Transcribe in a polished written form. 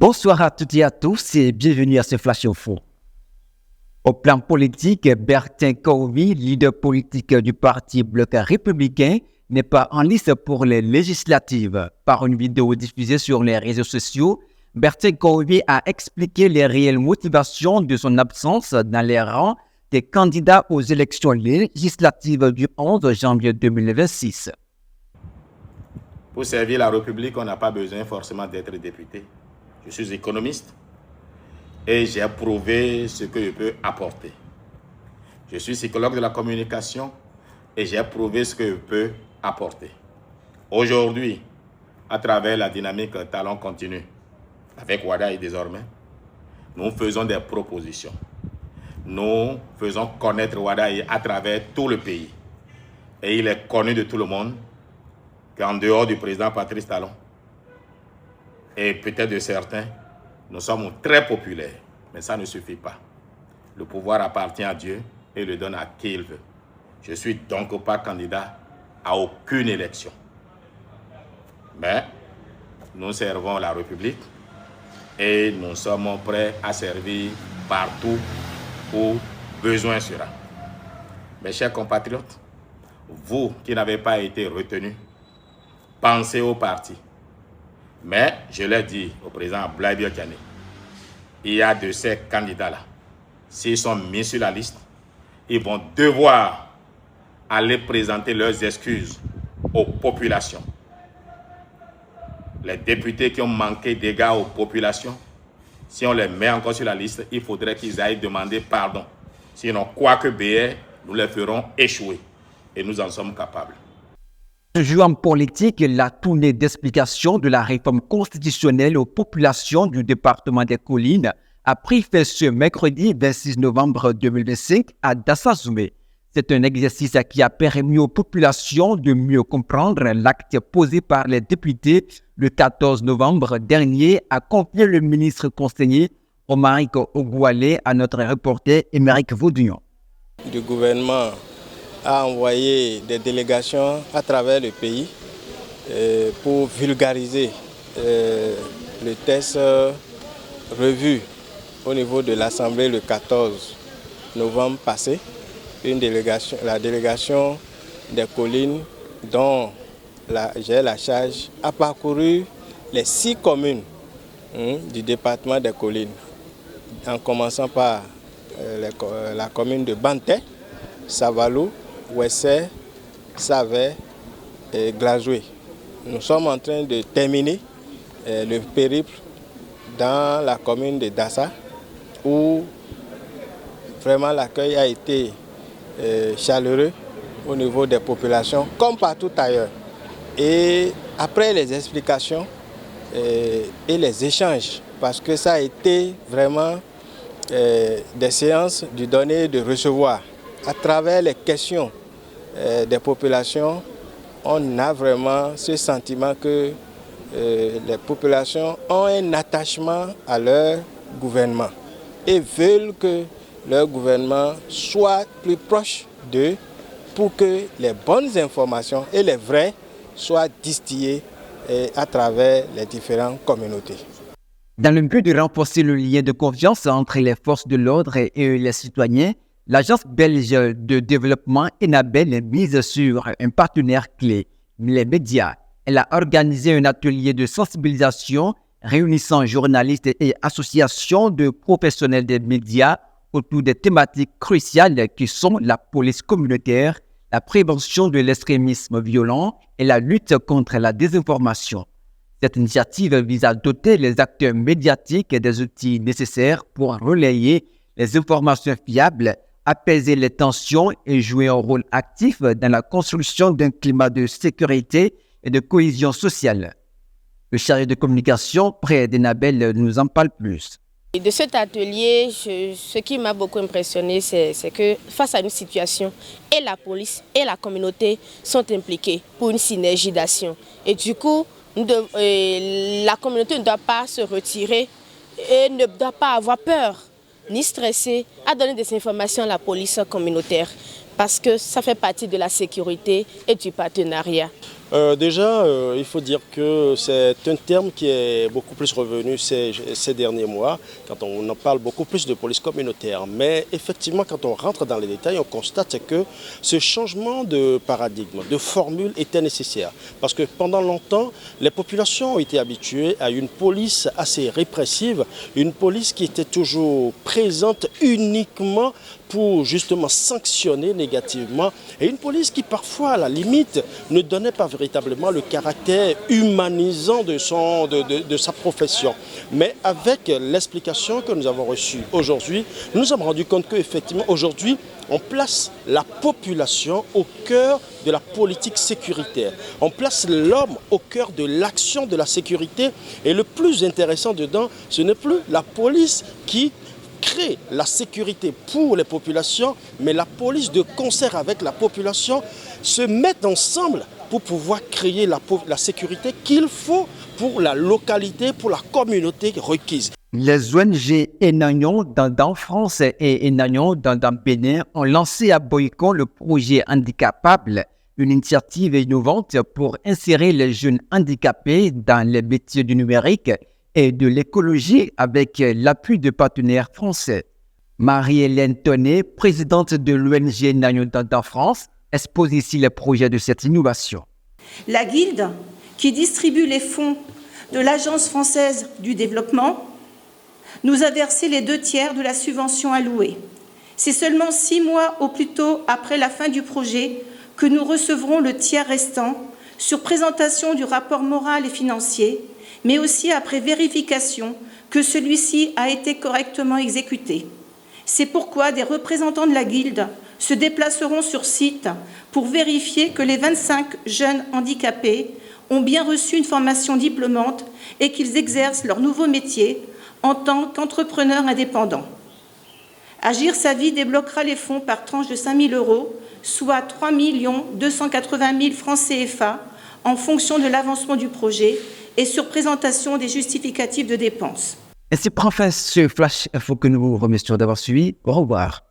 Bonsoir à toutes et à tous et bienvenue à ce Flash Info. Au plan politique, Bertin Kowi, leader politique du parti Bloc républicain, n'est pas en liste pour les législatives. Par une vidéo diffusée sur les réseaux sociaux, Bertin Kowi a expliqué les réelles motivations de son absence dans les rangs des candidats aux élections législatives du 11 janvier 2026. Pour servir la République, on n'a pas besoin forcément d'être député. Je suis économiste et j'ai prouvé ce que je peux apporter. Je suis psychologue de la communication et j'ai prouvé ce que je peux apporter. Aujourd'hui, à travers la dynamique Talent Continu, avec Wadaye désormais, nous faisons des propositions. Nous faisons connaître Wadaye à travers tout le pays. Et il est connu de tout le monde qu'en dehors du président Patrice Talon, et peut-être de certains, nous sommes très populaires. Mais ça ne suffit pas. Le pouvoir appartient à Dieu et le donne à qui il veut. Je ne suis donc pas candidat à aucune élection. Mais nous servons la République et nous sommes prêts à servir partout où besoin sera. Mes chers compatriotes, vous qui n'avez pas été retenus, pensez au parti. Mais je l'ai dit au président Blaise Diagne, il y a de ces candidats-là. S'ils sont mis sur la liste, ils vont devoir aller présenter leurs excuses aux populations. Les députés qui ont manqué d'égards aux populations, si on les met encore sur la liste, il faudrait qu'ils aillent demander pardon. Sinon, quoi que BR, nous les ferons échouer. Et nous en sommes capables. Toujours en politique, la tournée d'explication de la réforme constitutionnelle aux populations du département des Collines a pris fin ce mercredi 26 novembre 2025 à Dassazoumé. C'est un exercice qui a permis aux populations de mieux comprendre l'acte posé par les députés le 14 novembre dernier, a confié le ministre conseiller Omaric Ogoualé à notre reporter Émeric Vaudillon. Le gouvernement a envoyé des délégations à travers le pays pour vulgariser le texte revu au niveau de l'Assemblée le 14 novembre passé. La délégation des Collines dont j'ai la charge a parcouru les 6 communes du département des Collines, en commençant par la commune de Banté, Savalou, Ouessé, Savé et Glazoué. Nous sommes en train de terminer le périple dans la commune de Dassa, où vraiment l'accueil a été chaleureux au niveau des populations, comme partout ailleurs. Et après les explications et les échanges, parce que ça a été vraiment des séances du donner et de recevoir, à travers les questions des populations, on a vraiment ce sentiment que les populations ont un attachement à leur gouvernement et veulent que leur gouvernement soit plus proche d'eux pour que les bonnes informations et les vraies soient distillées à travers les différentes communautés. Dans le but de renforcer le lien de confiance entre les forces de l'ordre et les citoyens, l'Agence belge de développement Enabel est mise sur un partenaire clé, les médias. Elle a organisé un atelier de sensibilisation réunissant journalistes et associations de professionnels des médias autour des thématiques cruciales qui sont la police communautaire, la prévention de l'extrémisme violent et la lutte contre la désinformation. Cette initiative vise à doter les acteurs médiatiques des outils nécessaires pour relayer les informations fiables, apaiser les tensions et jouer un rôle actif dans la construction d'un climat de sécurité et de cohésion sociale. Le chargé de communication près d'Enabel nous en parle plus. Et de cet atelier, ce qui m'a beaucoup impressionné, c'est que face à une situation, et la police et la communauté sont impliquées pour une synergie d'action. Et du coup, la communauté ne doit pas se retirer et ne doit pas avoir peur ni stresser à donner des informations à la police communautaire parce que ça fait partie de la sécurité et du partenariat. Déjà, il faut dire que c'est un terme qui est beaucoup plus revenu ces derniers mois, quand on en parle beaucoup plus de police communautaire. Mais effectivement, quand on rentre dans les détails, on constate que ce changement de paradigme, de formule était nécessaire. Parce que pendant longtemps, les populations ont été habituées à une police assez répressive, une police qui était toujours présente uniquement pour justement sanctionner négativement, et une police qui parfois à la limite ne donnait pas véritablement le caractère humanisant de sa profession. Mais avec l'explication que nous avons reçue aujourd'hui, nous nous sommes rendus compte qu'effectivement aujourd'hui on place la population au cœur de la politique sécuritaire. On place l'homme au cœur de l'action de la sécurité, et le plus intéressant dedans, ce n'est plus la police qui crée la sécurité pour les populations, mais la police de concert avec la population se mettent ensemble pour pouvoir créer la sécurité qu'il faut pour la localité, pour la communauté requise. Les ONG Enagnon dans France et Enagnon dans Bénin ont lancé à Boycon le projet Handicapable, une initiative innovante pour insérer les jeunes handicapés dans les métiers du numérique et de l'écologie avec l'appui de partenaires français. Marie-Hélène Tonnet, présidente de l'ONG Enagnon dans France, expose ici les projets de cette innovation. La Guilde, qui distribue les fonds de l'Agence française du développement, nous a versé les 2/3 de la subvention allouée. C'est seulement 6 mois au plus tôt après la fin du projet que nous recevrons le tiers restant sur présentation du rapport moral et financier, mais aussi après vérification que celui-ci a été correctement exécuté. C'est pourquoi des représentants de la Guilde se déplaceront sur site pour vérifier que les 25 jeunes handicapés ont bien reçu une formation diplômante et qu'ils exercent leur nouveau métier en tant qu'entrepreneurs indépendants. Agir sa vie débloquera les fonds par tranche de 5 000 €, soit 3 280 000 francs CFA, en fonction de l'avancement du projet et sur présentation des justificatifs de dépenses. Ainsi prend fin ce Flash Info que nous vous remercions d'avoir suivi. Au revoir.